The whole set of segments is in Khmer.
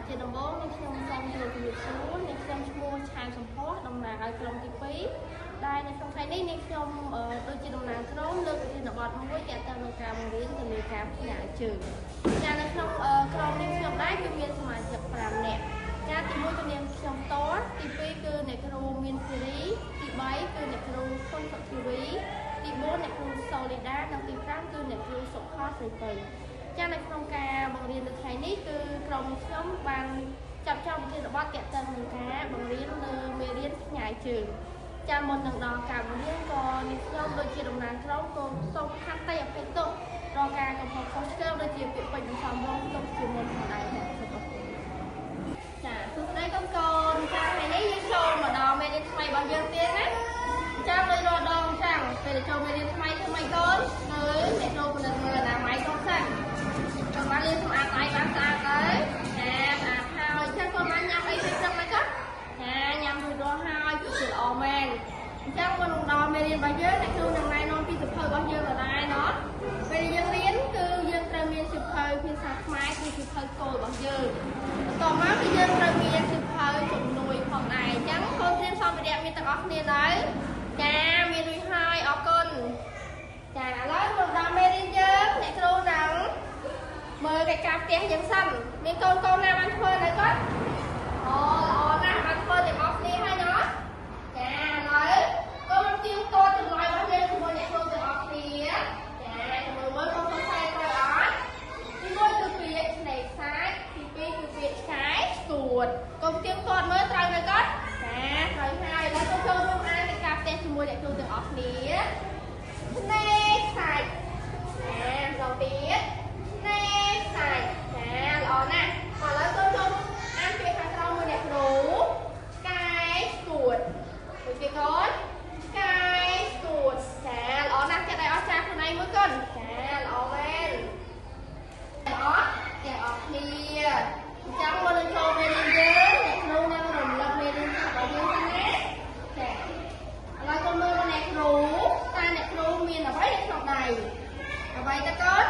ជាដំបូងនេះខ្ញុំសូមជម្រាបសួរនេះខ្ញុំឈ្មោះឆានសំផស្សតំណាងឲ្យក្រុមទី2ដែលនៅក្នុងថ្ងៃនេះខ្ញុំដូចជាតំណាងក្រុមលើកប្រធានបទមួយទាក់ទងនឹងការបង្រៀននិងការផ្ញើជើងចានៅក្នុងក្រុមនេះខ្ញុំដែរគឺមានសមាជិក5នាក់ចាទី1គឺនាងខ្ញុំផ្ទាល់ទី2គឺអ្នកគ្រូមានធីរីទី3គឺអ្នកគ្រូខុនសុធីវីទី4អ្នកគ្រូសូលីដានិងទី5គឺអ្នកគ្រូសុខស្រីពៃចានៅក្នុងការបង្រៀននៅថ្ងៃនេះគឺក្រុមខ្ញុំបានចាប់ចងប្រធានបទទាក់ទងនឹងការបង្រៀននៅមេរៀនផ្ញើជើងចាមុននឹងដល់ការបង្រៀនក៏នេះខ្ញុំដូចជាតំណាងក្រុមក៏សូមខន្តីអភ័យទោសដល់ការកំហុសខុសឆ្គងដូចជាពាក្យពេចន៍មិនសមរម្យទុកជាមុនផងដែរចាសូមអរគុណចាសួស្តីកូនចាថ្ងៃនេះយើងចូលមកដល់មេរៀនថ្មីរបស់យើងទៀតណាចាំដូចរាល់ដងចាំពេលចូលមេរៀនថ្មីធ្វើម៉េចកូននៅអ្នកចូលផលិតមើលអនាម័យកូនសិនកូនបានរៀនសម្អាតដៃបានស្អាតទៅចាស្អាតហើយចឹងកូនបានញ៉ាំអីពេលព្រឹកហ្នឹងចាញ៉ាំរួចរាល់ហើយគឺល្អមែនអញ្ចឹងមុននឹងដល់មេរៀនរបស់យើងអ្នកគ្រូនឹងណែនាំពីសៀវភៅរបស់យើងដល់ដែរណោះពេលយើងរៀនគឺយើងត្រូវមានសៀវភៅភាសាខ្មែរគឺសៀវភៅគោលរបស់យើងបន្ទាប់មកគឺយើងត្រូវមានសៀវភៅជំនួយផងដែរអញ្ចឹងកូនត្រៀមសម្ភារៈមានទាំងអស់គ្នាហើយចាមានរួចហើយអរគុណចាឥឡូវមកដល់មេរៀនយើងអ្នកគ្រូនឹងមើលកិច្ចការផ្ទះយើងសិនមានកូនណាបានធ្វើនៅគាត់អូល្អណាស់បានធ្វើទាំងអស់គ្នាហើយណោះចាឥឡូវកូនទៀងទាត់ចម្លើយរបស់យើងជាមួយអ្នកគ្រូទាំងអស់គ្នាចាមើលកូនធ្វើខ្សែត្រូវអត់ទី1គឺពាក្យឆ្នេរខ្សាច់ទី2គឺពាក្យឆ្កែស្គួតកូនទៀងទាត់មើលត្រូវនៅគាត់ចាត្រូវហើយឥឡូវកូនចូលរួមអានកិច្ចការផ្ទះជាមួយអ្នកគ្រូទាំងអស់គ្នាឆ្នេរខ្សាច់ចាម្ដងទៀតឆ្នេរខ្សាច់ចាល្អណាស់ឥឡូវកូនចូលអានពាក្យខាងក្រោមមួយអ្នកគ្រូឆ្កែស្គួតមួយទៀតកូនឆ្កែស្គួតចាល្អណាស់ចិត្តឲ្យអស្ចារ្យខ្លួនឯងមួយកូនចាល្អមែនទាំងអស់គ្នាអញ្ចឹងមុននឹងចូលមេរៀនយើងអ្នកគ្រូនឹងរំលឹកមេរៀនរបស់យើងសិនណាចាឥឡូវកូនមើលអ្នកគ្រូតើអ្នកគ្រូមានអ្វីនៅក្នុងដៃអ្វីទៅកូន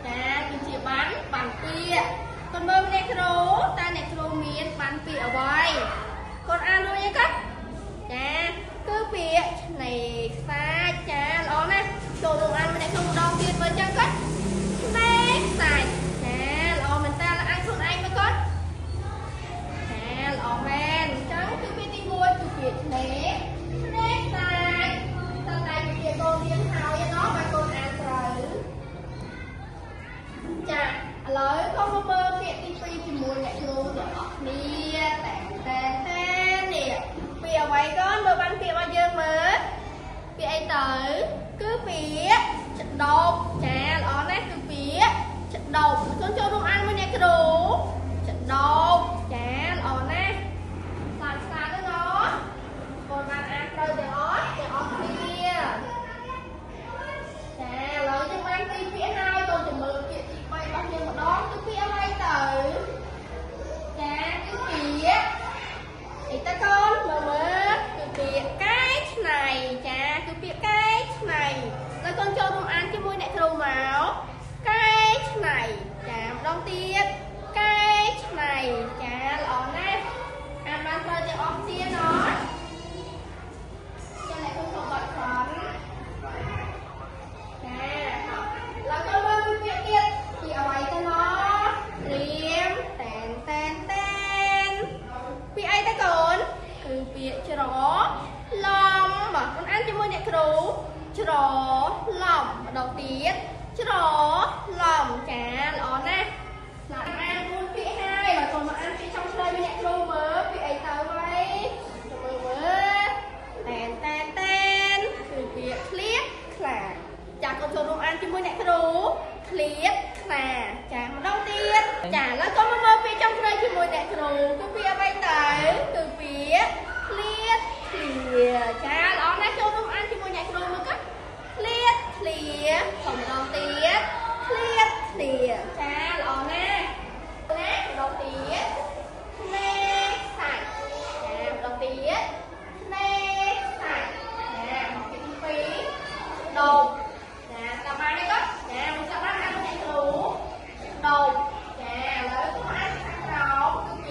ចាគឺជាបានពាក្យកូនមើលអ្នកគ្រូតើអ្នកគ្រូមានបានពាក្យអ្វីកូនអានរួចទេកូនចាគឺពាក្យឆ្នេរខ្សាច់ចាល្អណាស់ចូលរួមអានអ្នកគ្រូម្ដងទៀតមើលចឹងកូនឆ្នេរខ្សាច់ចាល្អមែនតើអានខ្លួនឯងមើលកូនចាល្អមែនអញ្ចឹងគឺពាក្យទី1គឺពាក្យឆ្នេរខ្សាច់តើតែពាក្យកូនរៀនហើយណោះបើកូនអានត្រូវចាឥឡូវកូនមកមើលពាក្យទី2ជាមួយអ្នកគ្រូទាំងអស់គ្នាតែនេះពាក្យអ្វីកូនមើលបានពាក្យរបស់យើងមើលពាក្យអីទៅគឺពាក្យចដោកចាល្អណាស់គឺពាក្យចដោកកូនចូលរួមអានមួយអ្នកគ្រូចដោកចាល្អណាស់ស្អាតទៅណោះកូនបានអានត្រូវទាំងអស់គ្នាចាឥឡូវយើងបានពីរពាក្យហើយកូនទៅមើលពាក្យទី3របស់យើងម្ដងគឺពាក្យអ្វីទៅចាគឺពាក្យអីទៅកូនមើលគឺពាក្យកែច្នៃចាគឺពាក្យកែច្នៃហើយកូនចូលរួមអានជាមួយអ្នកគ្រូមកកែច្នៃចាម្ដងទៀតកែច្នៃចាល្អណាស់អានបានត្រូវទាំងអស់គ្នាណោះចាអ្នកគ្រូសូមបត់ខំចាឡើយកូនមើលពាក្យទៀតពីអ្វីទៅណោះត្រៀមតែនពាក្យអីទៅកូនគឺពាក្យច្រឡំបាទកូនអានជាមួយអ្នកគ្រូច្រឡំម្ដងទៀតច្រឡំចាល្អណាស់អានមួយពាក្យហើយបើកូនមកអានពាក្យចុងឆ្លើយvớiអ្នកគ្រូមើលពាក្យអីទៅហើយមើលតែនគឺពាក្យឃ្លៀតខ្លាចាកូនចូលរួមអានជាមួយអ្នកគ្រូឃ្លៀតខ្លាចាម្ដងទៀតចាឥឡូវកូនមកមើលពាក្យចុងក្រោយជាមួយអ្នកគ្រូគឺពាក្យអ្វីទៅគឺពាក្យឃ្លៀតឃ្លាចាល្អណាស់ចូលរួមអានជាមួយអ្នកគ្រូមើលកូនឃ្លៀតឃ្លាសូមម្ដងទៀតឃ្លៀតឃ្លាចាល្អណាស់ណាម្ដងទៀតឆ្នេរខ្សាច់ចាម្ដងទៀតឆ្នេរខ្សាច់ចាមកពាក្យទី2ដោកចាតាមបានទេកូនចាមកចាប់បានអានអ្នកគ្រូដោកចាឥឡូវកូនអានខាងក្រោមគឺ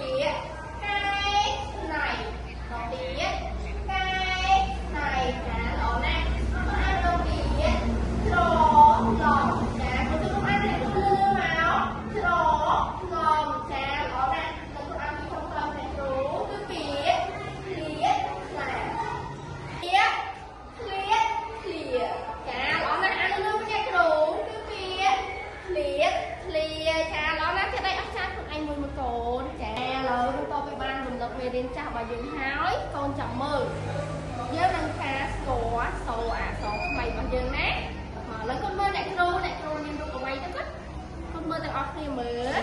កូនចាឥឡូវបន្ទាប់ពីបានរំលឹកមេរៀនចាស់របស់យើងហើយកូនចាំមើលយើងនឹងការស្គាល់សូរអក្សរថ្មីរបស់យើងណាឥឡូវកូនមើលអ្នកគ្រូមានរូបអ្វីទៅកូនមើលទាំងអស់គ្នាមើល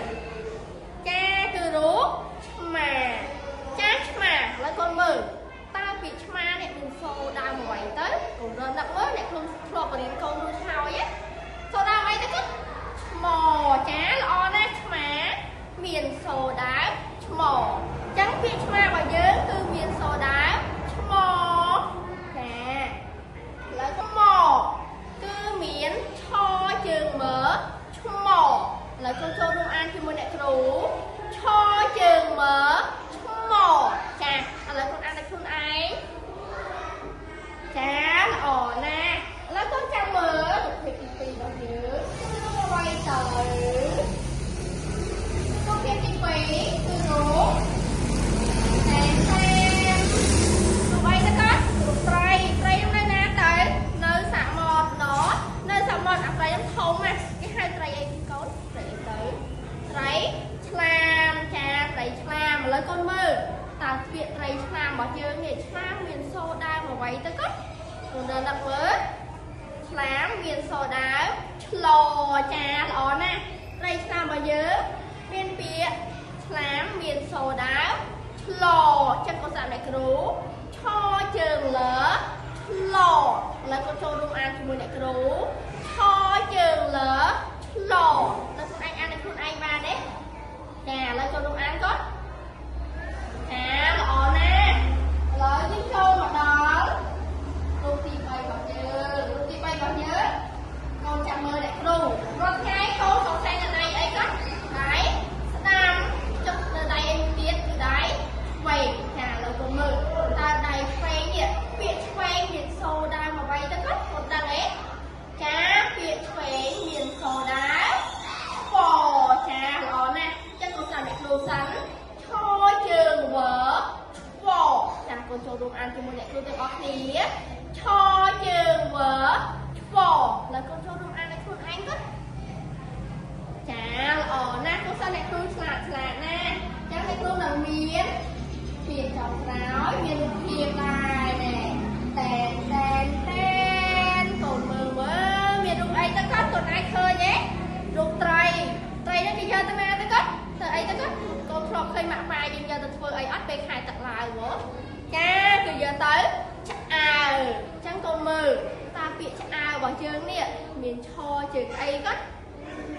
ចាគឺរូបឆ្មាចាឆ្មាឥឡូវកូនមើលតើពាក្យឆ្មានេះមានសូរដើមអ្វីទៅកូនរំលឹកមើលអ្នកគ្រូធ្លាប់បរៀនកូនរួចហើយសូរដើមអ្វីទៅឆ្មចាល្អណាស់ឆ្មាមានសូរដើមឆ្មអញ្ចឹងពាក្យឆ្មារបស់យើងគឺមានសូរដើមឆ្មចាឥឡូវឆ្មគឺមានឆជើងមើឆ្មឥឡូវចូលរួមអានជាមួយអ្នកគ្រូឆជើងមើឆ្មចាឥឡូវខ្លួនអានតែខ្លួនឯងចាល្អណាស់ឥឡូវកូនចាំមើលរូបភាពទី2របស់យើងគឺអ្វីទៅរូបភាពទី2គឺរូបតែរូបអីទៅកូនរូបត្រីនៅណាទៅនៅសាក់មាត់ណនៅសាក់មាត់អាត្រីហ្នឹងធំណាស់គេហៅត្រីអីកូនត្រីអីទៅត្រីឆ្លាមចាត្រីឆ្លាមឥឡូវកូនមើលតើពាក្យត្រីឆ្លាមរបស់យើងនេះឆ្លាមមានសូរដើមអ្វីទៅកូនកូនដល់ដាក់មើលឆ្លាមមានសូរដើមឆ្លចាល្អណាស់ត្រីឆ្លាមរបស់យើងមានពាក្យឆ្លាមមានសូរដើមឆ្លចឹងកូនសាប់អ្នកគ្រូឆជើងលើឆ្លឥឡូវកូនចូលរួមអានជាមួយអ្នកគ្រូឆជើងលើឆ្លដល់ខ្លួនឯងអានឲ្យខ្លួនឯងបានទេចាឥឡូវចូលរួមអានកូនចាល្អណាស់ឥឡូវយើងចូលមកដល់រូបទី3របស់យើងរូបទី3របស់យើងកូនចាំមើលអ្នកគ្រូរាល់ថ្ងៃកូនសង្ស័យនៅដៃអីកូនដៃស្ដាំចុចនៅដៃអីទៀតគឺដៃឆ្វេងចាឥឡូវកូនមើលតើដៃឆ្វេងនេះពាក្យឆ្វេងមានសូរដើមអ្វីទៅកូនដឹងទេចាពាក្យឆ្វេងមានសូរដើមពចាល្អណាស់ចឹងកូនចាំអ្នកគ្រូសិនឆជើងវើឆ្វចាំកូនចូលរួមអានជាមួយអ្នកគ្រូទាំងអស់គ្នាឆជើងវើឆ្វแล้วកូនចូលរួមអានឲ្យខ្លួនឯងទៅចាល្អណាស់កូនសិនអ្នកគ្រូឆ្លាតណាស់ចឹងអ្នកគ្រូនឹងមានពាក្យចុងក្រោយមានរូបភាពដែរណែតែកូនមើលមានរូបអីទៅកូនឯងឃើញទេរូបត្រីនេះគេយកទៅណាទៅកូនទៅអីទៅកូនកូនធ្លាប់ឃើញម៉ាក់ប៉ាយើងយកទៅធ្វើអីអត់ពេលខែទឹកឡើងហ៎ចាគឺយកទៅឆ្អើអញ្ចឹងកូនមើលតើពាក្យឆ្អើរបស់យើងនេះមានឆជើងអីកូន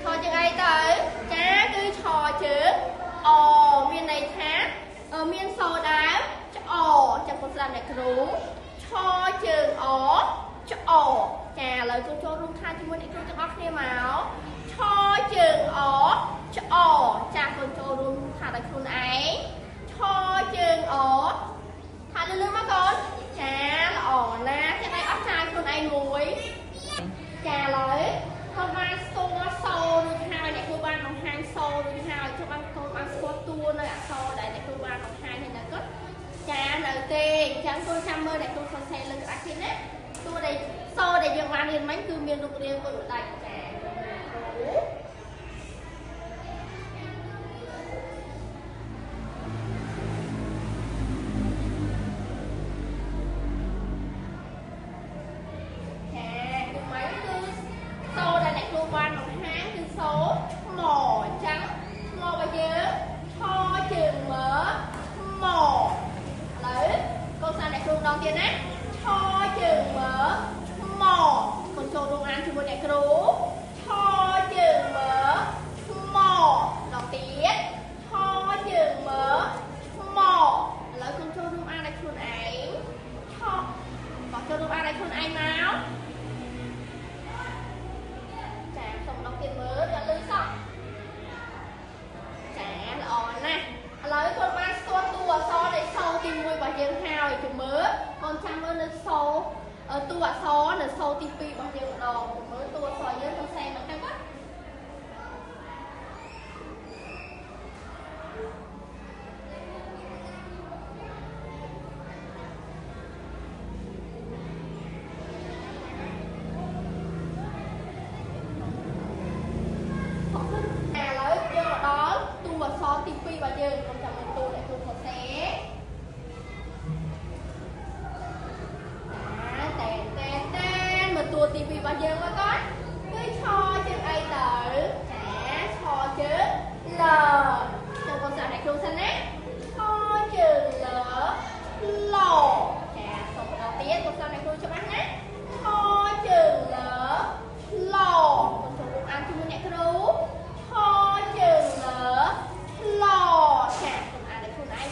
ឆជើងអីទៅចាគឺឆជើងអមានន័យថាមានសូរដើមឆ្អចាំកូនស្ដាប់អ្នកគ្រូឆជើងអឆ្អចាឥឡូវកូនចូលរួមខានជាមួយអ្នកគ្រូទាំងអស់គ្នាមកឆជើងអឆ្អចាកូនចូលរួមថាដល់ខ្លួនឯងឆជើងអថាលឿនៗមកកូនចាល្អណាស់ចាំឲ្យអត់ចាយខ្លួនឯងមួយចាឥឡូវកូនបានស្គាល់សូររួចហើយអ្នកគ្រូបានបង្ហាញសូររួចហើយចុះបានកូនបានស្គាល់តួនៅអក្សរដែលអ្នកគ្រូបានបង្ហាញហើយនៅកូនចានៅទេអញ្ចឹងកូនចាំមើលអ្នកគ្រូសរសេរលើក្តារនេះណាតួដែលសូរដែលយើងបានរៀនមិញគឺមានរូបរាងដូចម្ដេចចាបានបង្ហាញគឺសូរឆ្មអញ្ចឹងឆ្មរបស់យើងឆជើងមើឆ្មឥឡូវកូនសាអ្នកគ្រូម្ដងទៀតណាឆជើងមើឆ្មកូនចូលរួមអានជាមួយអ្នកគ្រូឆជើងមើឆ្មដល់ទៀតឆជើងមើឆ្មឥឡូវកូនចូលរួមអានឲ្យខ្លួនឯងឆបងចូលរួមអានឲ្យខ្លួនឯងមកទៀតមើលដល់លឺសោះចាល្អណាស់ឥឡូវកូនបានស្គាល់តួអក្សរនៃសូរទី1របស់យើងហើយជុំមើលកូនចាំមើលនៅសូរតួអក្សរនៅសូរទី2របស់យើងម្ដងមើលតួអក្សរយើងសរសេរមកទៅណាទី2 2របស់យើងខ្ញុំចាំមើលតួអ្នកគ្រូសរសេរតែមើលតួទី2របស់យើងមកគាត់គឺឆជើងអីទៅចាឆជើងលចូលកូនសាអ្នកគ្រូសិនណាឆជើងលចាសូមបន្តទៀតកូនសាអ្នកគ្រូច្បាស់ណាឆជើងលកូនចូលអានជាមួយអ្នកគ្រូឆជើងលចាកូនអានឲ្យខ្លួនឯងណា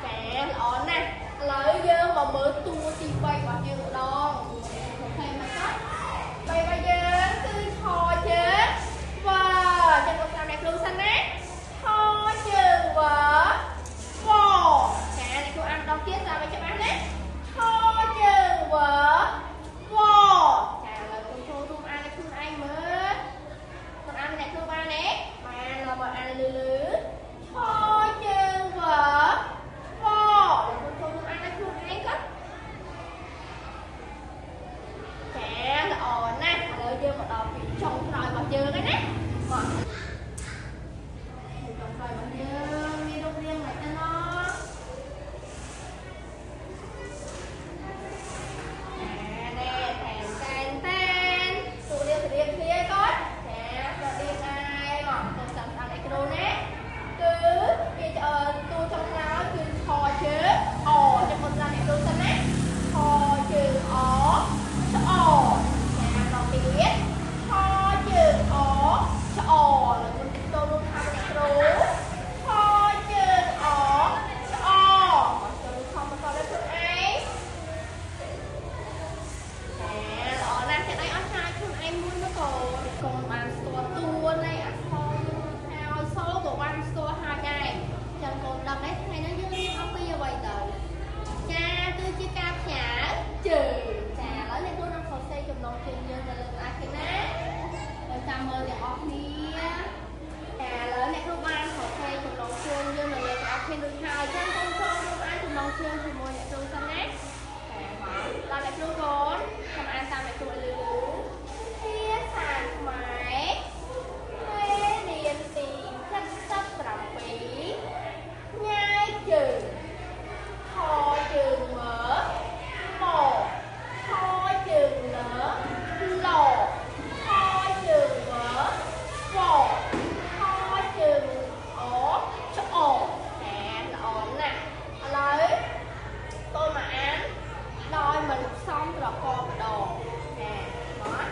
ចាល្អណាស់ឥឡូវយើងមកមើលតួទី3របស់យើងម្ដងអូខេមកគាត់3របស់យើងគឺឆជើងវចាំកូនតាមអ្នកគ្រូសិនណាឆជើងវចាអ្នកគ្រូអានម្ដងទៀតតាមឲ្យច្បាស់ណាឆជើងវចាឥឡូវកូនចូលរួមអានឲ្យខ្លួនឯងមើលកូនអានអ្នកគ្រូបានទេបានเราមកអានលឺឆជើងវកូនចូលរួមអានឲ្យខ្លួនឯងគាត់ចាល្អណាស់ឥឡូវយើងមកដល់ពីចុងក្រោយរបស់យើងហើយណាមកចុងក្រោយរបស់យើងមានរូបរាងម៉េចទៅណោះទូរៀបគ្នាគាត់ចាគាត់រៀបហើយមកទៅតាមតាមឯគ្រូណាគឺគេតួចុងក្រោយគឺឆជើងអចាំមកតាមឯគ្រូសិនណាឆជើងអឆ្អចាដល់ទៀតឆជើងអឆ្អแล้วคุณចូលរួមតាមឯគ្រូឆជើងអឆ្អចូលខំបន្តដល់ខ្លួនឯងល្អណាស់ចេះដៃអត់ខាតខ្លួនឯងមួយមកកូនបានស្គាល់តួនៃអក្សរហើយសូក៏បានស្គាល់ហើយដែរចឹងកូនដឹងដែរថ្ងៃនេះយើងរៀនអំពីអ្វីទៅចាគឺជាការផ្ញើជើងចាឥឡូវអ្នកគ្រូនឹងសរសេរចំណងជើងយើងទៅលើក្តារខៀនណាហើយតាមមើលទាំងអស់គ្នាចាឥឡូវអ្នកគ្រូបានសរសេរចំណងជើងយើងនៅលើក្តារខៀនដូចហើយចឹងកូនចូលរួមអានចំណងជើងជាមួយអ្នកគ្រូសិនណាចាមកដល់អ្នកគ្រូកូនខ្ញុំអានតាមអ្នកគ្រូឲ្យលឺភាសាខ្មែរមេរៀនទី77ញ៉ាយជើងខជើងមើមកខជើងលើឡខជើងមើវខជើងអឆ្អចាល្អណាស់ឥឡូវកូនមកអានដោយមិនផ្សំត្រកម្ដងចាមក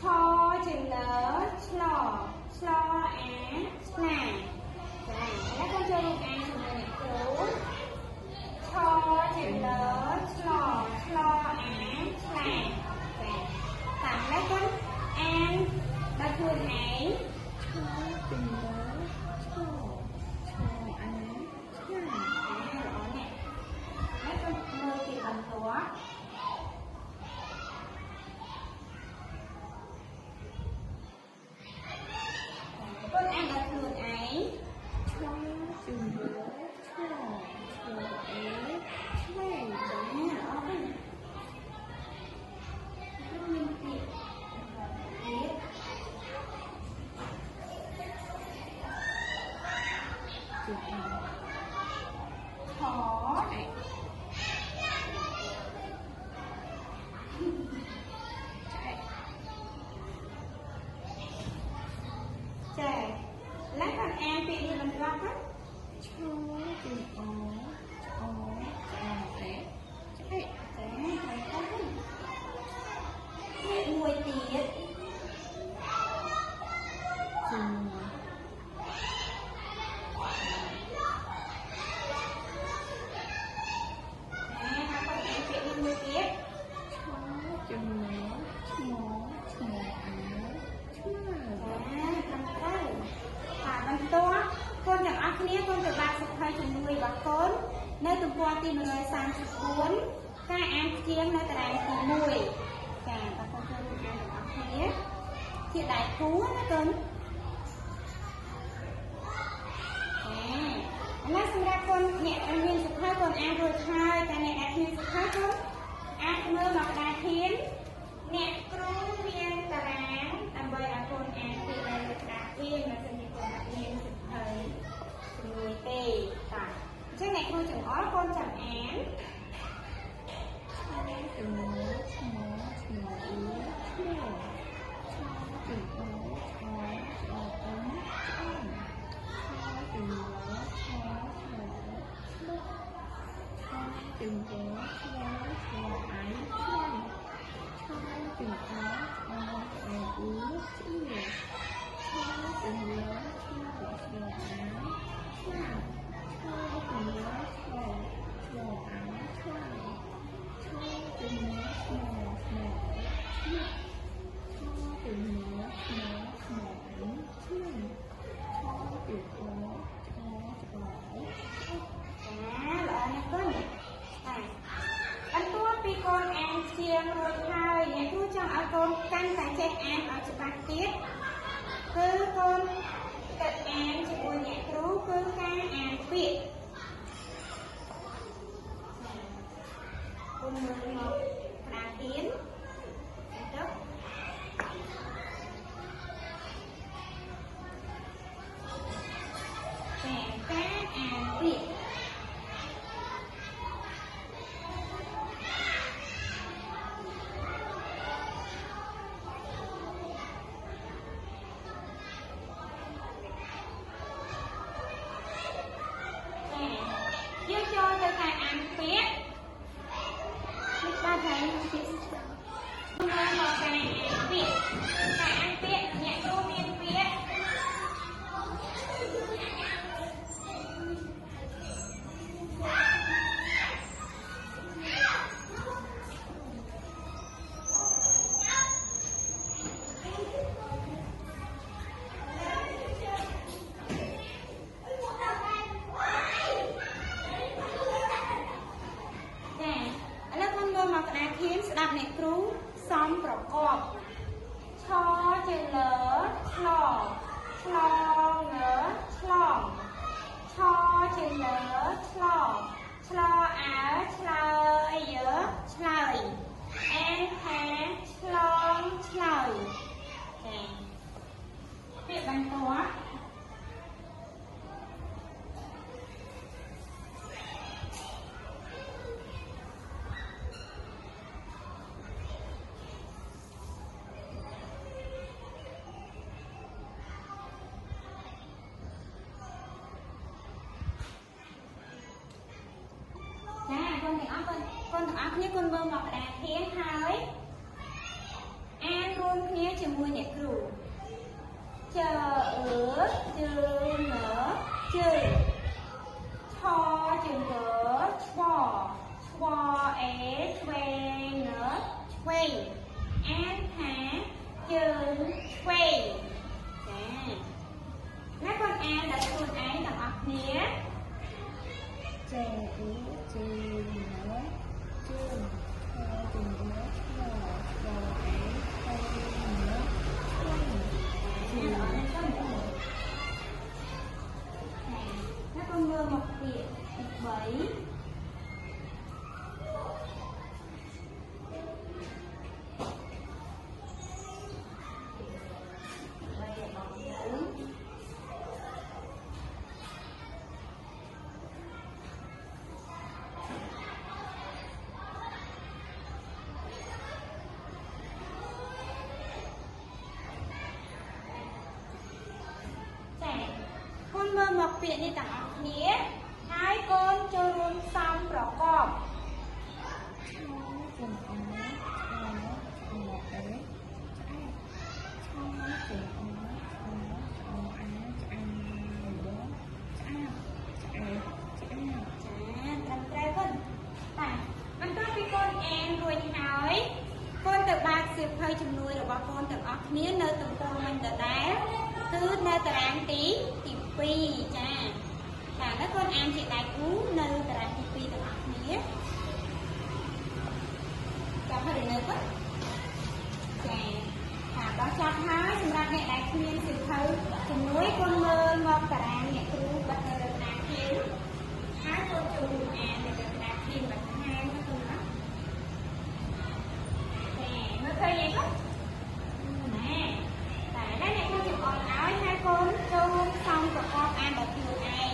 ឆជើងលើឆ្លឆ្លអាឆ្លាចាแล้วកូនចូលរួមអានជាមួយអ្នកគ្រូឆជើងលើឆ្លឆ្លអាឆ្លាចាតាមแล้วកូនអានដល់ខ្លួនឯងឆជើងលើឆ្លឆ្លអាឆ្លាល្អណាស់แล้วកូនមើលពីបន្ទាប់ នៅទំព័រទី134ការអានព្យាង្គនៅតារាងទី1ចាបងប្អូនចូលរួមអានទាំងអស់គ្នាជាដៃគូណាកូនឥឡូវសម្រាប់កូនអ្នកមានសិក្ខាកូនអានរួចហើយតែអ្នកដែលមានសិក្ខាកូនអាចមើលមកក្តារធានអ្នកគ្រូមានតារាងដើម្បីឲ្យកូនអានពីនៅក្តារធានបើសិនជាកូនអត់មានសិក្ខាជាមួយទេតាអញ្ចឹងអ្នកគ្រូចង្អុលកូនចាំអានរួចហើយអ្នកគ្រូចង់ឲ្យកូនកាន់តែចេះអានឲ្យច្បាស់ទៀតគឺកូនគិតអានជាមួយអ្នកគ្រូគឺការអានពាក្យកូនមើលមកក្តារទានទៅតែការអានពាក្យយើងចូលទៅការអានពាក្យនេះបាទហើយពាក្យមកមកការអានពាក្យការអានពាក្យអ្នកគ្រូមានពាក្យស្ដាប់អ្នកគ្រូសំប្រកបឆជាលើឆ្លឆ្លងើឆ្លងឆជាលើឆ្លឆ្លអើឆ្លើយឆ្លើយអែថាឆ្លងឆ្លើយចាពាក្យបន្ទាប់កូនទាំងអស់គ្នាកូនមើលមកក្តារធានហើយអានរួមគ្នាជាមួយអ្នកគ្រូជើជើនជើឆជើឆ្វឆ្វអេឆ្វេងឆ្វេងអានថាជើងឆ្វេងចាណាកូនអានដល់ខ្លួនឯងទាំងអស់គ្នាជើជើถ้าcon mưa một việc bảyមើលមកពាក្យនេះទាំងអស់គ្នាហើយកូនចូលរួមសំប្រកបបន្ទាប់ពីកូនអានរួចហើយកូនទៅបើកសៀវភៅជំនួយរបស់កូនទាំងអស់គ្នានៅទំព័រមិនដដែលគឺនៅតារាងទី2ចា៎ហើយកូនអានជាដៃគូនៅតារាងទី ពីទាំងអស់គ្នាចាំឲ្យនៅទៅចាថាដល់ចប់ហើយសម្រាប់អ្នកដែលគ្មានសៀវភៅជំនួយកូនមើលមកតារាងអ្នកគ្រូបាត់នៅលើតារាងធានហើយកូនជួយអាននៅលើតារាងធានបន្ថែមណាកូនណាមើលឃើញអីគាត់ណែតែអ្នកគ្រូជំអរឲ្យហើយកូនចូលសំប្រកបអានដល់ខ្លួនឯង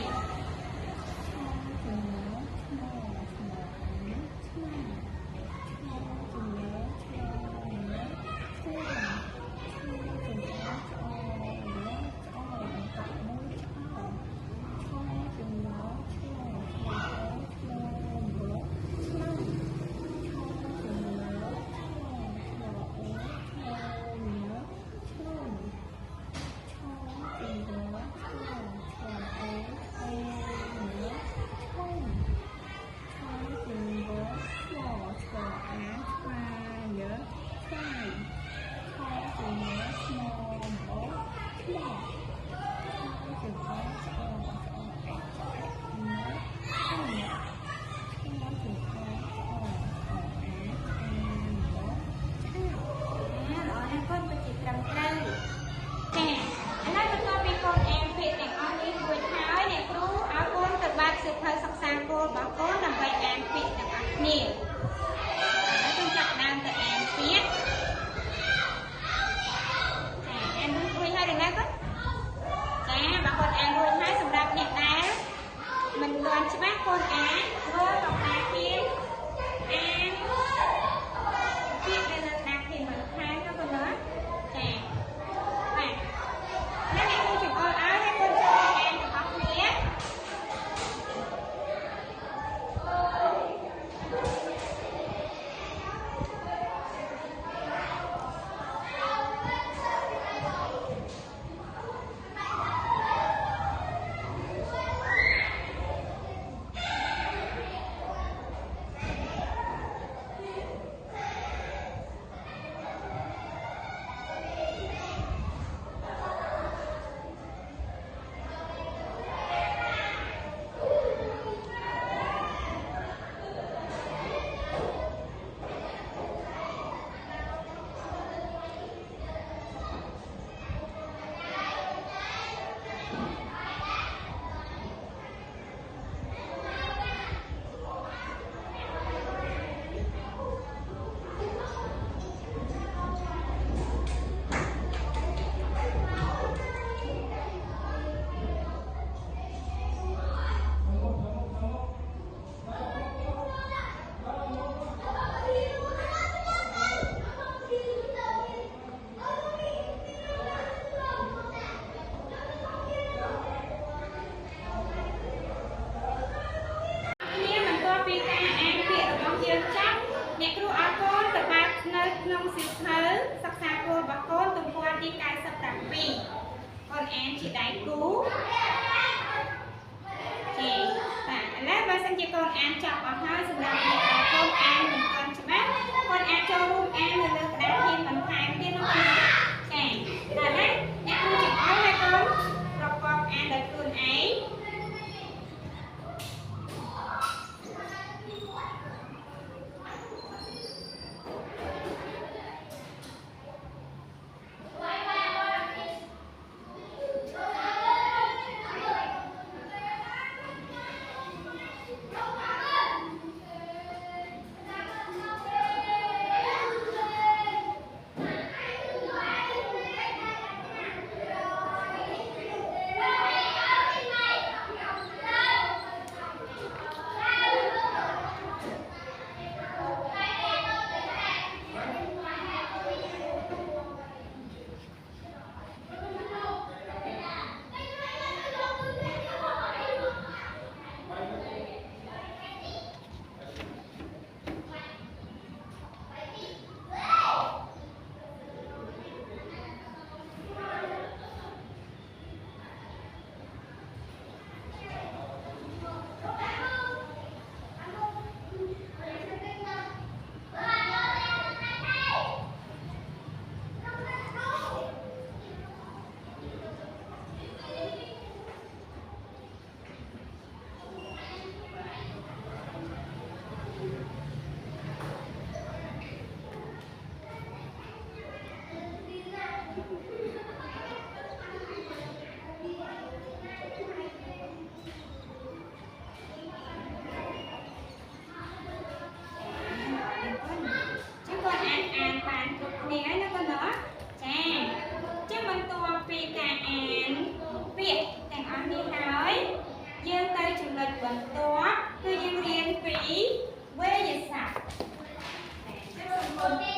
ក្នុងសៀវភៅសិក្សាគោលរបស់កូនទំព័រទី97កូនអានជាដៃគូចាបាទឥឡូវបើសិនជាកូនអានចប់អស់ហើយសម្រាប់អ្នកដែលកូនអានមិនទាន់ច្បាស់កូនអាចចូលរួមអាននៅលើក្តារធានបន្ថែមទៀតនោះចាតែឥឡូវអ្នកគ្រូចង្អុលឲ្យកូនប្រកបអានដោយខ្លួនឯង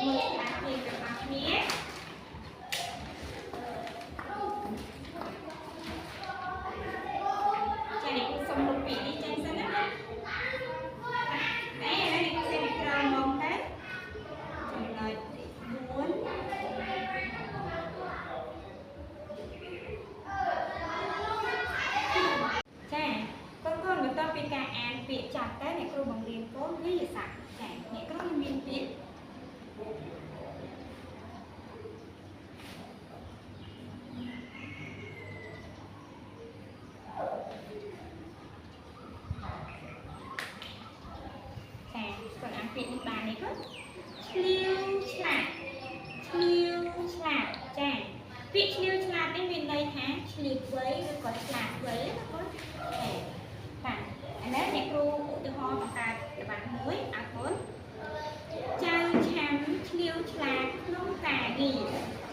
มือขาเพียงกับอัพนี้จะได้คุณสมบูรณ์ปีนี้จังสันนะđấy là đây có xem cái mông đấy rồi muốn chà con người ta bị cả an bị chặt cái này cô bằng liền có cái gì sạch chà này có miên bị còn ăn việc như bà này có liêu sạc chà việc liêu sạc đến bên đây hả liêu với rồi còn sạc với nó có bạn anh đấy này cô từ ho bằng ta để bạn muối ăn cuốn chào chém liêu sạc nông cả gì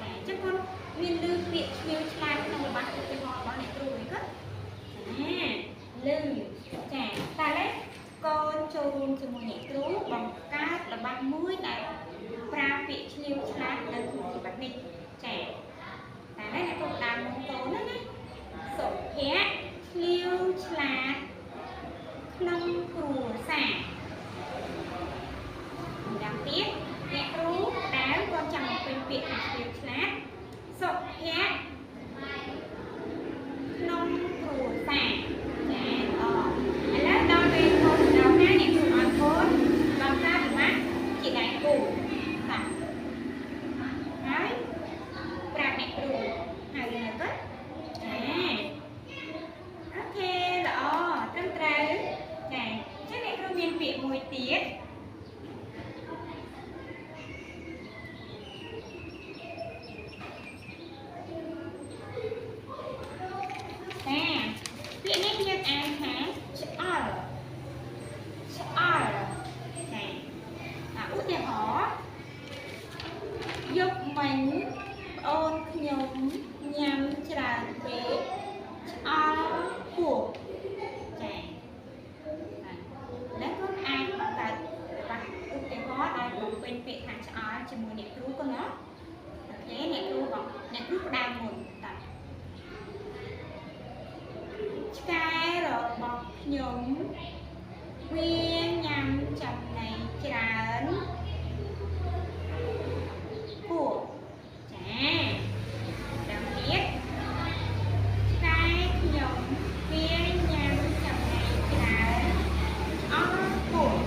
chà chắc con nguyên lưu việc liêu sạc nông bạn từ ho đó này cô mới có lưng chà ta lấy con cho luôn cho một nhẹ trú bằng cát là bạn muối này pra bị liêu sạc là của bạn đi trẻ ta lấy là con đàn một tố nữa này sổ khé liêu sạc nông củ xả đáng tiếc nhẹ trú đá con chẳng quên việc liêu sạc sổ khé nông củ xảแล้วเราเป็นคนเราแค่เนี่ยถูกอ่อนโคนบางท่าถูกไหมchỉ đại cụค่ะđấy bạc này cụ hai người cất ok rõ tâm trái này chắc này không miên vị mùi tiết việc này việc ai hả út để họ giúp mình ôn nhung nhằm tràn về của trẻ đấy có ai mà tại út để họ đây cũng bên việc hàng cho mùi nẹp rú của nó thế nẹp rú đang ngồi tại cái rồi bọc nhung nguyên nhằm chậm này tràn của trẻ đặc biệt cái nhung nguyên nhằm chậm này tràn của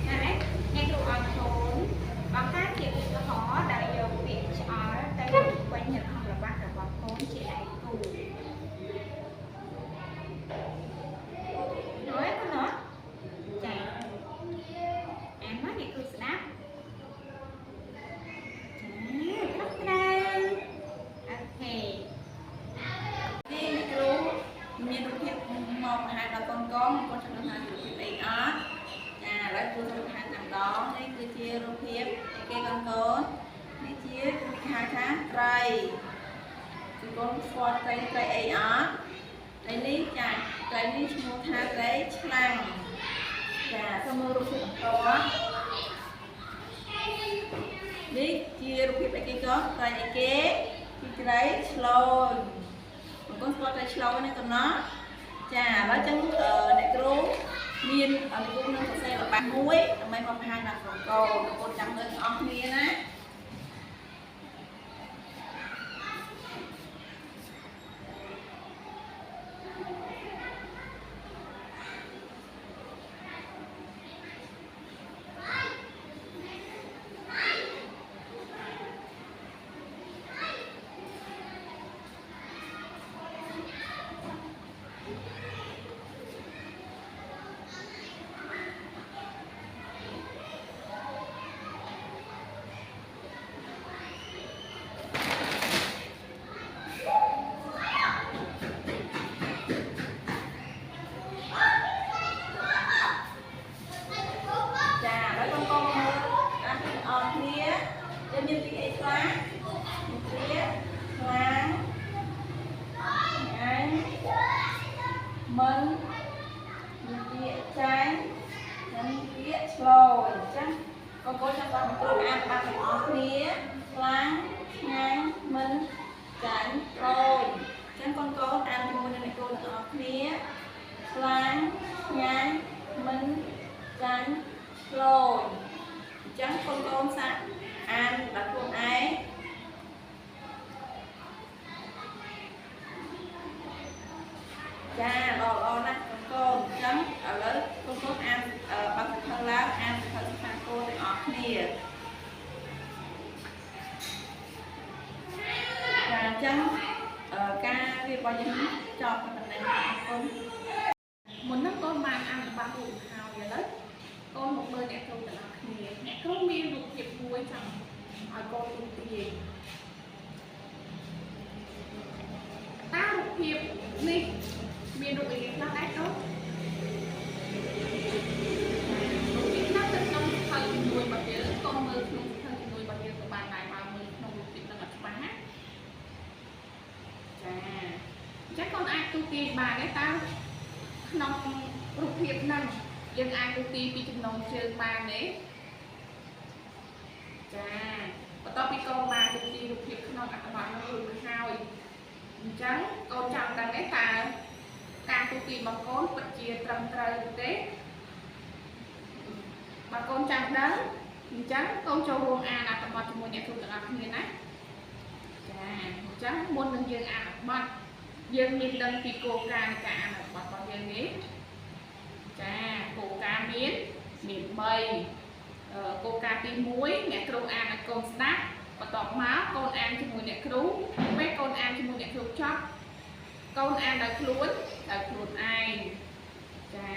đấy nghe tụ ở thốn bằng các kiểu của họ đại dùng việc ở đây quanh nhật hoặc là bắt là bằng thốn chỉ đại cụ nói con nó chạy em nói thì tôi sẽ đáp rất đây ok đi chú miền đông hiệp một hai là con trong đó hai được bị á lấy cô trong hai thằng đó đây cứ chia đông hiệp cái con đây chia hai tháng cây thì con phật cây ấy á đây lý chạy cái lý mua tha cái chlang và xong rồi rụt đó lý chia rụt cái cái có cái cái slow con có cái slow này còn nó chà nó chân để cái rú miên ở đây cũng nên phải là bạc muối mấy con hai là còn con chẳng lên ong miên á គ្រូអានបានទាំងអស់គ្នាខ្លាំងឆ្ងាញ់មិនចាញ់រយអញ្ចឹងកូនអានជាមួយនឹងអ្នកគ្រូទាំងអស់គ្នាខ្លាំងឆ្ងាញ់មិនចាញ់រយអញ្ចឹងកូនសាកអានដល់ខ្លួនឯងចាល្អណាស់កូនអញ្ចឹងឥឡូវកូនអានបើសិនឡើងអានសិក្ខាសាគោទាំងអស់គ្នាចាអញ្ចឹងការរៀបរបស់យើងចប់ប៉ុណ្ណឹងអរគុណមុនហ្នឹងកូនបានអានរបស់រូបហើយឥឡូវកូនមកមើលអ្នកគ្រូទាំងអស់គ្នាអ្នកគ្រូមានរូបភាពមួយចង់ឲ្យកូនទូទាញតើរូបភាពនេះមានរូបរាងខ្លះដែរកូនរូបភាពខ្លះទៅក្នុងសភៅជំនួយរបស់យើងកូនមើលក្នុងសភៅជំនួយរបស់យើងក៏បានដែរមកមើលក្នុងរូបភាពនឹងអត់ច្បាស់ណាចាអញ្ចឹងកូនអាចទូទាញបានទេតើក្នុងរូបភាពហ្នឹងយើងអាចទូទាញពីចំណងជើងបានទេចាបន្ទាប់ពីកូនបានទូទាញរូបភាពក្នុងអត្ថបទនោះរួចហើយអញ្ចឹងកូនចង់ដឹងទេតើការទូទាញរបស់កូនពិតជាត្រឹមត្រូវទេបើកូនចង់ដឹងអញ្ចឹងកូនចូលរួមអានអត្ថបទជាមួយអ្នកគ្រូទាំងអស់គ្នាណាចាអញ្ចឹងមុននឹងយើងអានអត្ថបទយើងមានដឹងពីគោលការណ៍នៃការអានអត្ថបទរបស់យើងទេចាគោលការណ៍មាន3គោលការណ៍ទី1អ្នកគ្រូអានឲ្យកូនស្ដាប់បន្ទាប់មកកូនអានជាមួយអ្នកគ្រូពេលកូនអានជាមួយអ្នកគ្រូចប់កូនអានដោយខ្លួនឯងចា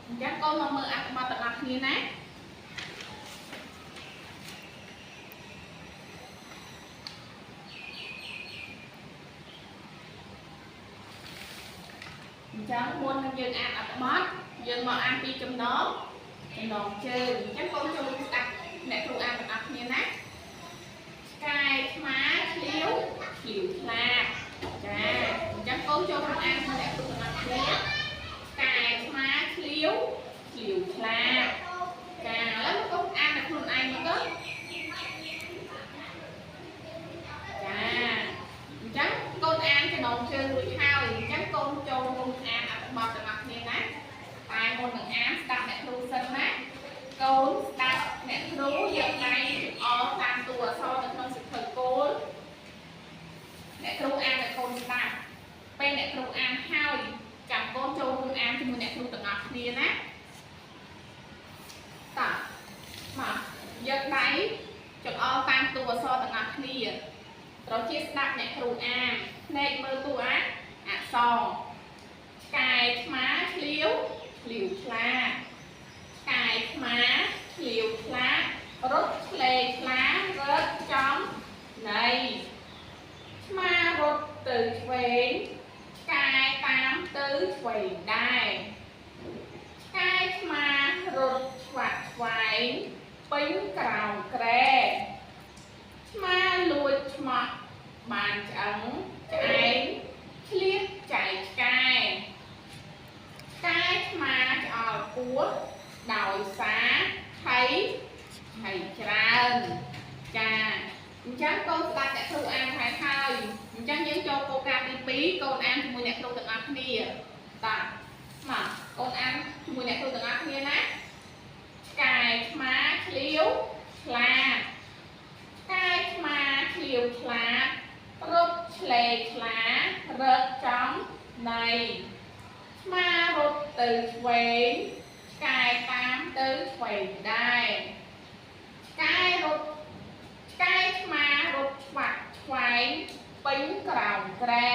អញ្ចឹងកូនមកមើលអត្ថបទទាំងអស់គ្នាណាអញ្ចឹងមុននឹងយើងអានអត្ថបទយើងមកអានពីចំណងជើងអញ្ចឹងកូនចូលស្ដាប់អ្នកគ្រូអានទាំងអស់គ្នាណាឆ្កែឆ្មាឆ្លៀវខ្លាចាអញ្ចឹងកូនចូលអានពីអ្នកគ្រូទាំងអស់គ្នាឆ្កែឆ្មាឆ្លៀវខ្លាចាឥឡូវកូនអានដល់ខ្លួនឯងមកទៅចាអញ្ចឹងកូនអានចំណងជើងរួចហើយអញ្ចឹងកូនចូលរួមអានអត្ថបទទាំងអស់គ្នាណាតែមុននឹងអានស្ដាប់អ្នកគ្រូសិនណាកូនស្ដាប់អ្នកគ្រូយកដៃអោតាមតួអក្សរនៅក្នុងសៀវភៅគោលអ្នកគ្រូអានឲ្យកូនស្ដាប់ពេលអ្នកគ្រូអានហើយចាំកូនចូលរួមអានជាមួយអ្នកគ្រូទាំងអស់គ្នាណាតោះមកយកដៃចង្អុលតាមតួអក្សរទាំងអស់គ្នាត្រូវជាស្ដាប់អ្នកគ្រូអានភ្នែកមើលតួអក្សរឆ្កែឆ្មាឆ្លៀវខ្លាឆ្កែឆ្មាឆ្លៀវខ្លារត់ឆ្លេខ្លារត់ចំណៃឆ្មារត់ទៅឆ្វេងឆ្កែតាមទៅឆ្វេងដែរឆ្កែឆ្មារត់ឆ្វាក់ឆ្វែងពេញក្រោមក្រែឆ្មាលួចឆ្មក់បានឆ្អឹងឆ្អែងឆ្លៀតចែកឆ្កែឆ្កែឆ្មាឆ្អល់ពោះដោយសារថៃច្រើនចាអញ្ចឹងកូនស្ដាប់អ្នកគ្រូអានហើយអញ្ចឹងយើងចូលគោលការណ៍ទី2កូនអានជាមួយអ្នកគ្រូទាំងអស់គ្នាបាទមកកូនអានជាមួយអ្នកគ្រូទាំងអស់គ្នាណាឆ្កែឆ្មាឆ្លៀវខ្លាឆ្កែឆ្មាឆ្លៀវខ្លារត់ឆ្លេខ្លារត់ចំណៃឆ្មារត់ទៅឆ្វេងឆ្កែតាមទៅឆ្វេងដែរឆ្កែឆ្មារត់ឆ្វាក់ឆ្វែងពេញក្រោមក្រែ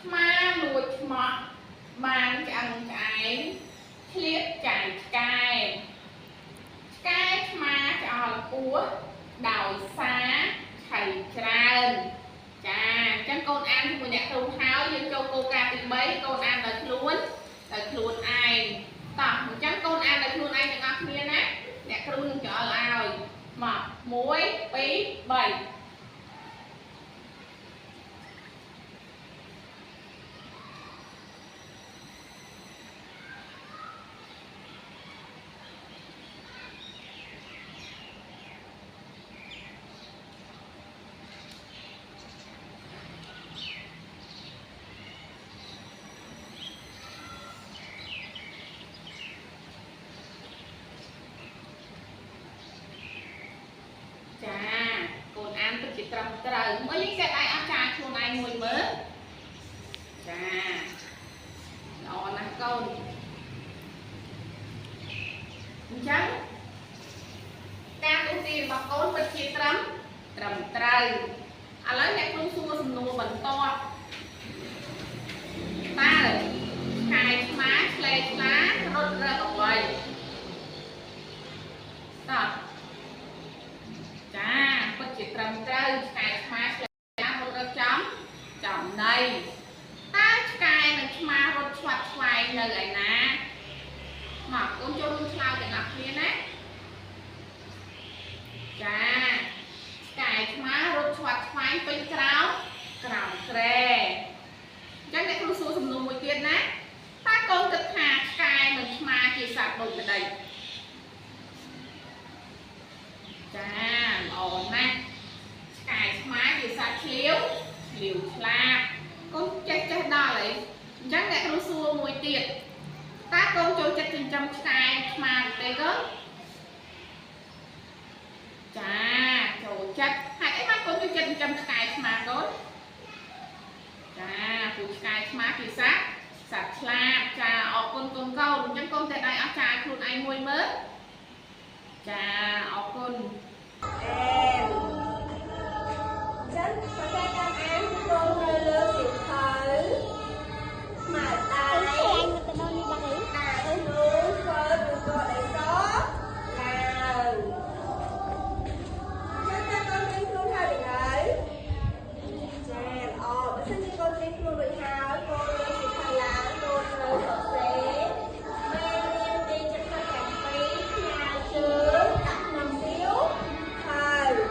ឆ្មាលួចឆ្មក់បានឆ្អឹងឆ្អែងឆ្លៀតចែកឆ្កែឆ្កែឆ្មាឆ្អល់ពោះដោយសារថៃច្រើនចាអញ្ចឹងកូនអានជាមួយអ្នកគ្រូហើយយើងចូលគោលការណ៍ទី3កូនអានដោយខ្លួនឯងតោះអញ្ចឹងកូនអានដោយខ្លួនឯងទាំងអស់គ្នាណាអ្នកគ្រូនឹងចោលឲ្យមក1 2 3 ត្រឹមត្រូវមើលយើងសេតដៃអស់ចាខ្លួនឯងមួយមើលចាល្អណាស់កូនអញ្ចឹងការទូទារបស់កូនពិតជាត្រឹមត្រូវឥឡូវអ្នកគ្រូសួរសំណួរបន្ទាប់តើឆ្កែឆ្មាឆ្លេឆ្លារត់រើអ្វីតើចាពិតជាត្រឹមត្រូវឆ្កែឆ្មាឆ្លេឆ្លារត់រើចំណីតើឆ្កែនិងឆ្មារត់ឆ្វាត់ឆ្វែងនៅឯណាមកកូនចូលរួមឆ្លើយទាំងអស់គ្នាណាចាឆ្កែឆ្មារត់ឆ្វាត់ឆ្វែងពេញក្រោមក្រែអញ្ចឹងអ្នកគ្រូសួរសំណួរមួយទៀតណាតើកូនគិតថាឆ្កែនិងឆ្មាជាសត្វដូចម្ដេចចាល្អណាស់ឆ្កែឆ្មាជាសត្វឆ្លៀវឆ្លាតកូនចេះដល់ហើយអញ្ចឹងអ្នកគ្រូសួរមួយទៀតតើកូនចូលចិត្តចិញ្ចឹមឆ្កែឆ្មាទេកូនចាចូលចិត្តហេតុអីបានកូនចូលចិត្តចិញ្ចឹមឆ្កែឆ្មាកូនចាពូឆ្កែឆ្មាជាសត្វឆ្លាតចាអរគុណកូនកូនអញ្ចឹងកូនតែដៃអស់ចាខ្លួនឯងមួយមើលចាអរគុណចឹងសរសេរតាមអានគោលនៅលើសៀវភៅស្មើដៃអញទៅដល់នេះបាត់ហើយដើរនោះធ្វើឬក៏អីសឡើងចឹងតើកូនរៀនខ្លួនហើយឬហើយចាល្អបើសិនជាកូនរៀនខ្លួនរួចហើយកូនលើសៀវភៅឡើងកូនត្រូវសរសេរមេរៀនទី7 7 ផ្នែកជើងដាក់ក្នុងសៀវភៅ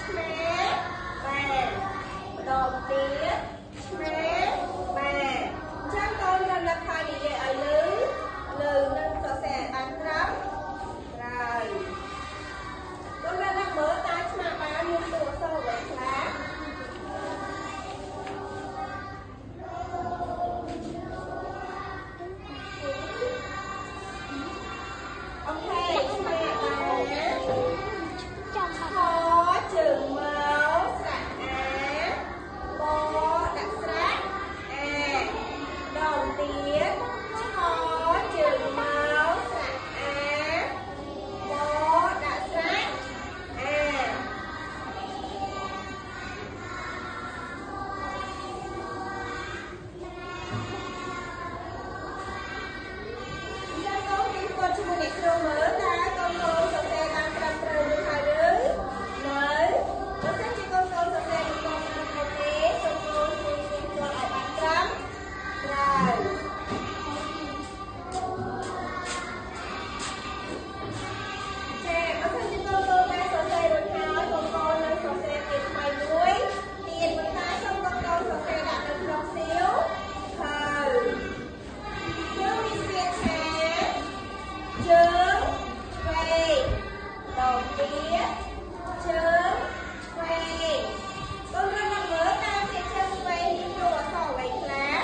ឆ្មាបានម្ដងទៀតឆ្មាបានចឹងកូនរំលឹកថានិយាយឲ្យលឺនឹងសរសេរបានត្រឹមត្រូវកូនរំលឹកមើលតើឆ្មាបានមានតួអក្សរអ្វីខ្លះអូខេឆ្មាបានខជើងមកស្រៈអាបដាក់ស្រៈអាដងទៀតឆជើងមកស្រៈអាបដាក់ស្រៈអាចាកូនរៀនគាត់ជាមួយអ្នកគ្រូមើលតើកូនសរសេរបានត្រឹមត្រូវឬហើយឬនៅបើសិនជាកូនសរសេរមិនត្រឹមត្រូវទេសូមកូនជួយរៀនគាត់ឲ្យបានត្រឹមត្រូវចាបើសិនជាកូនបានសរសេររួចហើយកូននឹងសរសេរពីថ្មីមួយទៀតប៉ុន្តែសូមកូនសរសេរដាក់នៅក្នុងសៀវហើយយើងមានស្ពាក្យថាជើងឆ្វេងដងទៀតជើងឆ្វេងកូនរំលឹកមើលតើពាក្យជើងឆ្វេងមានតួអក្សរអ្វីខ្លះ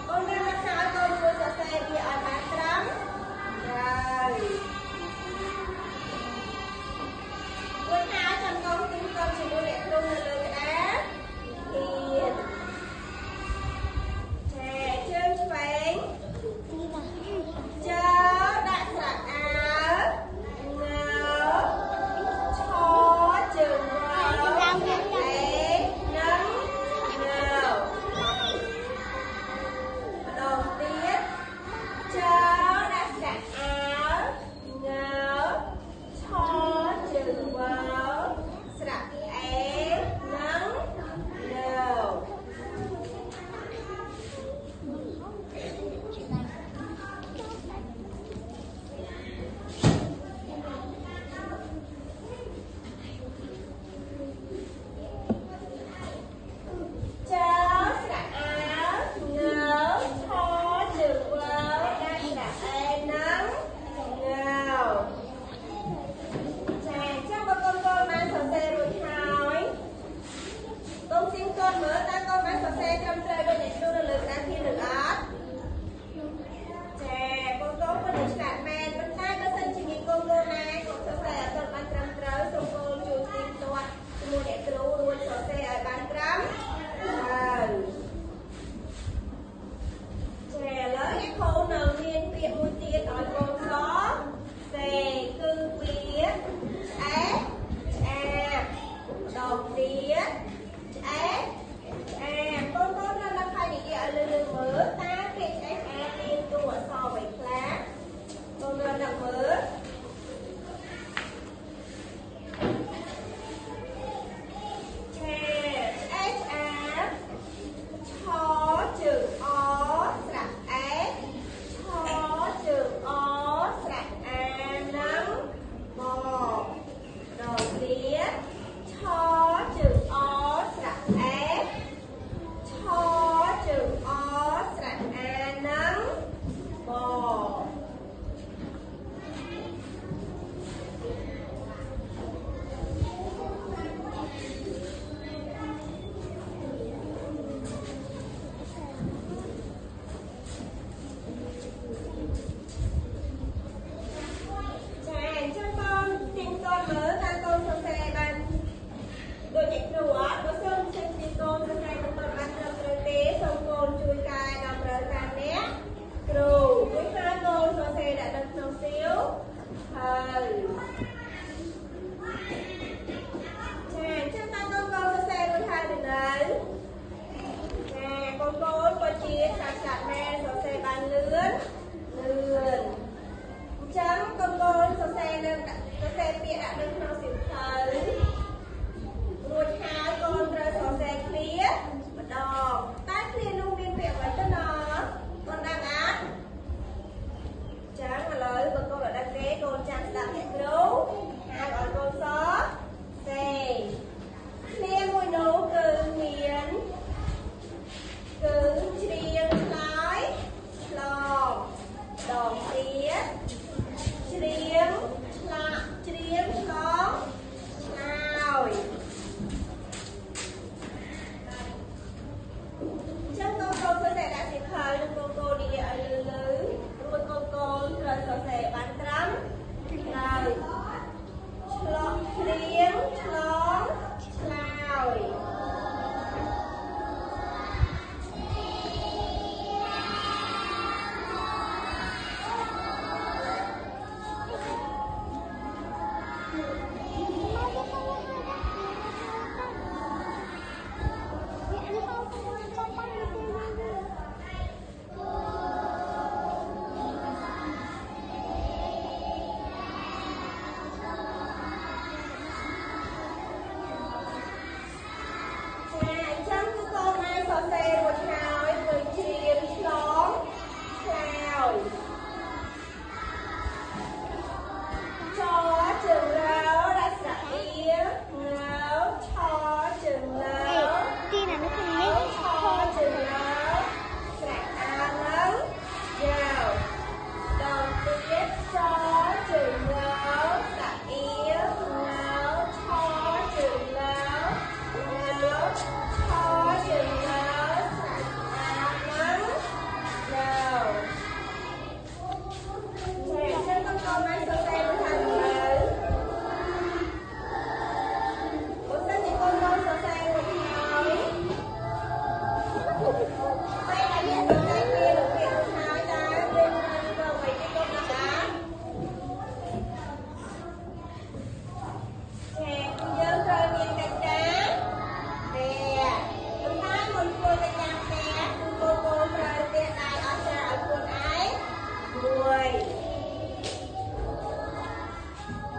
កូនរំលឹកហើយកូនជួយសរសេរវាឲ្យបានត្រឹមត្រូវរួចហើយចាំកូនទីកូនជាមួយអ្នកគ្រូនៅលើក្តារទៀត ជើងឆ្វេងជើដាក់ស្រៈអា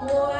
មួយ